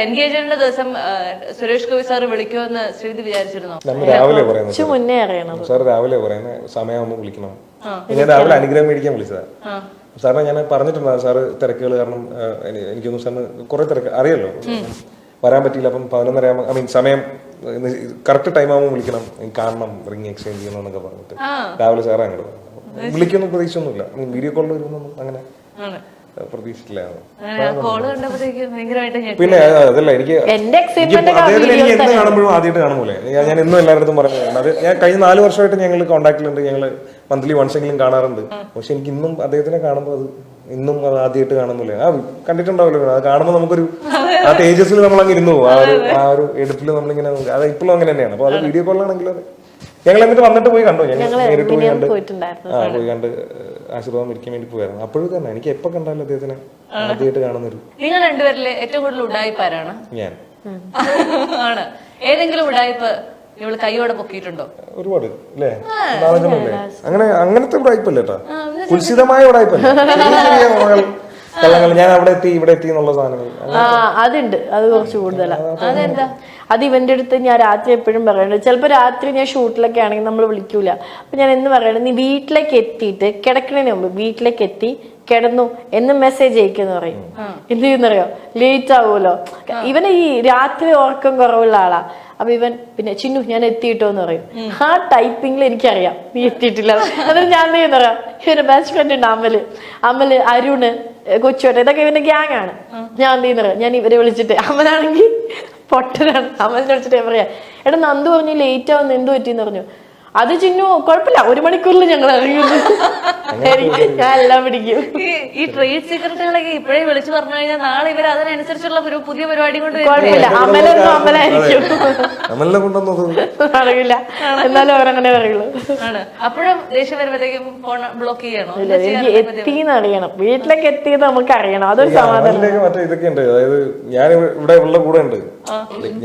എൻഗേജ്മെന്റിന്റെ ദിവസം സുരേഷ് ഗോപി സാർ വിളിക്കുമെന്ന് ശ്രീതി വിചാരിച്ചിരുന്നോ? രാവിലെ പറയുന്നത് മുന്നേ അറിയണം സാർ, രാവിലെ പറയുന്നത് സമയമാകുമ്പോൾ വിളിക്കണം. ഞാൻ രാവിലെ അനുഗ്രഹം മേടിക്കാൻ വിളിച്ചതാ. സാറിനെ ഞാൻ പറഞ്ഞിട്ടുണ്ടായിരുന്നു, സാറ് തിരക്കുകൾ കാരണം എനിക്കൊന്നും സാറിന് കുറെ തിരക്ക് അറിയല്ലോ, വരാൻ പറ്റിയില്ല. അപ്പം 11:30 സമയം കറക്റ്റ് ടൈം ആകുമ്പോൾ വിളിക്കണം, കാണണം, റിംഗ് എക്സ്ചേഞ്ച് ചെയ്യണം എന്നൊക്കെ പറഞ്ഞിട്ട് രാവിലെ സാറ് അങ്ങോട്ട് വിളിക്കൊന്നും പ്രതീക്ഷയൊന്നുമില്ല. വീഡിയോ കോളിൽ വരുന്നൊന്നും അങ്ങനെ പ്രതീക്ഷിച്ചില്ലായിരുന്നു. പിന്നെ അതല്ല, എനിക്ക് അദ്ദേഹത്തിന് എനിക്ക് എന്ന് കാണുമ്പോഴും ആദ്യമായിട്ട് കാണുമ്പോലെ ഞാൻ എന്നും എല്ലാവരുടെ പറയുന്നത് അത്. ഞാൻ കഴിഞ്ഞ 4 വർഷമായിട്ട് ഞങ്ങൾ കോൺടാക്റ്റിലുണ്ട്, ഞങ്ങൾ മന്ത്ലി വൺസെങ്കിലും കാണാറുണ്ട്. പക്ഷെ എനിക്ക് ഇന്നും അദ്ദേഹത്തിനെ കാണുമ്പോൾ അത് ഇന്നും അത് ആദ്യമായിട്ട് കാണുന്നില്ല. കണ്ടിട്ടുണ്ടാവില്ലോ, അത് കാണുമ്പോൾ നമുക്കൊരു ആ തേജസ്സിൽ നമ്മളങ്ങ് ഇരുന്നു പോകും. ആ ഒരു എടുപ്പിൽ നമ്മളിങ്ങനെ അത് ഇപ്പോഴും അങ്ങനെ തന്നെയാണ്. അപ്പൊ അത് വീഡിയോ കോളിലാണെങ്കിൽ അത് ഞങ്ങൾ എന്നിട്ട് വന്നിട്ട് പോയി കണ്ടു. ഞങ്ങൾ നേരിട്ട് പോയി കണ്ട് പോയി കണ്ട് ആശീർവാദം ഇരിക്കാൻ വേണ്ടി പോയായിരുന്നു. അപ്പോഴും തന്നെ എനിക്ക് എപ്പോ കണ്ടാലും അദ്ദേഹത്തിനെ ആദ്യമായിട്ട് കാണുന്നൊരു. നിങ്ങൾ രണ്ടുപേരിലെ ഏറ്റവും കൂടുതൽ ഉഡായിപ്പാരാണ്? ഞാൻ ആണ്. ഏതെങ്കിലും ഉഡായിപ്പ് ഇവള് കൈയോടെ പൊക്കിയിട്ടുണ്ടോ? ഒരുപാട് അല്ലേ? അങ്ങനെ അങ്ങനത്തെ ഉടായ്പല്ല കേട്ടോ, കുൽസിതമായ ഉടായ്പല്ല. കള്ളങ്ങൾ ഞാൻ അവിടെ എത്തി ഇവിടെ എത്തി എന്നുള്ള സാധനങ്ങൾ അതുണ്ട്. അത് കുറച്ച് കൂടുതലാണ്. അതെന്താ? അത് ഇവന്റെ അടുത്ത് ഞാൻ രാത്രി എപ്പോഴും പറയുന്നുണ്ട്. ചിലപ്പോൾ രാത്രി ഞാൻ ഷൂട്ടിലൊക്കെ ആണെങ്കിൽ നമ്മൾ വിളിക്കൂല. അപ്പൊ ഞാൻ എന്ന് പറയണത്, നീ വീട്ടിലേക്ക് എത്തിയിട്ട് കിടക്കണതിന് മുമ്പ് വീട്ടിലേക്ക് എത്തി കിടന്നു എന്ന് മെസ്സേജ് അയക്കുമെന്ന് പറയും. എന്ത് ചെയ്യുന്നറിയോ? ലേറ്റ് ആവുമല്ലോ. ഇവന് ഈ രാത്രി ഉറക്കം കുറവുള്ള ആളാ. അപ്പൊ ഇവൻ പിന്നെ ചിന്നു ഞാൻ എത്തിയിട്ടോന്ന് പറയും. ആ ടൈപ്പിങ്ങിൽ എനിക്കറിയാം നീ എത്തിയിട്ടില്ല. എന്നിട്ട് ഞാൻ എന്ത് ചെയ്യുന്നറിയാം, ഇവന്റെ ബെസ്റ്റ് ഫ്രണ്ട് ഉണ്ട് അമല്, അരുണ്, കൊച്ചുവേട്ട, ഇതൊക്കെ ഇവന്റെ ഗ്യാങ് ആണ്. ഞാൻ എന്ത് ചെയ്യുന്നറിയാം, ഞാൻ ഇവരെ വിളിച്ചിട്ട്, അമലാണെങ്കിൽ പൊട്ടനാണ്, അമലിനെ വിളിച്ചിട്ട് പറയാ, എടാ നന്ദു പറഞ്ഞു ലേറ്റ് ആവുന്ന എന്ത് പറ്റിയെന്ന് പറഞ്ഞു. അത് ചിന്നു കുഴപ്പമില്ല, 1 മണിക്കൂറിൽ ഞങ്ങൾ അറിയുന്നു. ഞാൻ എല്ലാം പിടിക്കും. ഈ ട്രേഡ് സീക്രട്ടുകളൊക്കെ ഇപ്പോഴേ വിളിച്ചു പറഞ്ഞു കഴിഞ്ഞാൽ നാളെ ഇവർ അതിനനുസരിച്ചുള്ള ഒരു പുതിയ പരിപാടി കൊണ്ട് കുഴപ്പമില്ല. അമലായിരിക്കും അറിയില്ല, എന്നാലും അവരങ്ങനെ പറയുള്ളൂ. ആണ്. അപ്പോഴും ദേഷ്യം വരുമ്പോഴത്തേക്കും ഫോൺ ബ്ലോക്ക് ചെയ്യണോ? എത്തിന്ന് അറിയണം, വീട്ടിലേക്ക് എത്തിയത് നമുക്ക് അറിയണം. അതൊരു സമാധാനം. മറ്റേ ഇതൊക്കെ ഉണ്ട്. അതായത് ഞാൻ ഇവിടെ ഉള്ള കൂടെ ഉണ്ട്,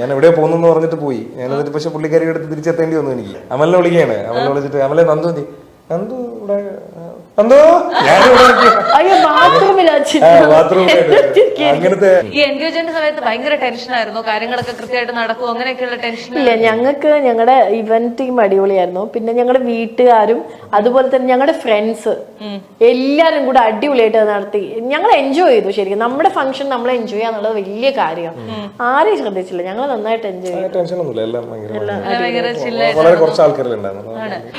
ഞാൻ എവിടെയാ പോകുന്നു പറഞ്ഞിട്ട് പോയി. ഞാൻ എന്നിട്ട് പക്ഷെ പുള്ളിക്കാരി എടുത്ത് തിരിച്ചെത്തേണ്ടി വന്നു. എനിക്ക് അമലിനെ വിളിക്കുകയാണ്. അമലിനെ വിളിച്ചിട്ട് അമലെ നന്ദു നന്ദു ഇവിടെ അങ്ങനത്തെ. ഈ എൻഗേജ്മെന്റ് സമയത്ത് ഭയങ്കര ടെൻഷനായിരുന്നു, കാര്യങ്ങളൊക്കെ കൃത്യമായിട്ട് നടക്കും അങ്ങനെയൊക്കെയുള്ള ടെൻഷൻ ഇല്ല. ഞങ്ങൾക്ക് ഞങ്ങളുടെ ഇവന്റ് ടീം അടിപൊളിയായിരുന്നു. പിന്നെ ഞങ്ങളുടെ വീട്ടുകാരും അതുപോലെ തന്നെ ഞങ്ങളുടെ ഫ്രണ്ട്സ് എല്ലാരും കൂടെ അടിപൊളിയായിട്ട് നടത്തി. ഞങ്ങൾ എൻജോയ് ചെയ്തു. ശരിക്കും നമ്മുടെ ഫംഗ്ഷൻ നമ്മൾ എൻജോയ് ചെയ്യാന്നുള്ളത് വലിയ കാര്യമാണ്. ആരെയും ശ്രദ്ധിച്ചില്ല, ഞങ്ങൾ നന്നായിട്ട് എൻജോയ് ചെയ്തു.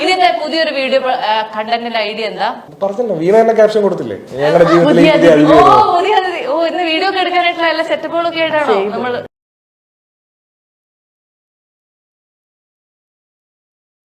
ഇതിന്റെ പുതിയൊരു വീഡിയോ കണ്ടന്റിന്റെ ഐഡിയ എന്താ? പറഞ്ഞല്ലോ, വീണ തന്നെ ക്യാപ്ഷൻ കൊടുത്തില്ലേ, ഞങ്ങളുടെ ജീവിതത്തിലേക്ക് ഇന്ന് വീഡിയോ ഒക്കെ എടുക്കാനായിട്ടുള്ള എല്ലാ സെറ്റപ്പുകളൊക്കെ ആയിട്ടാണോ നമ്മൾ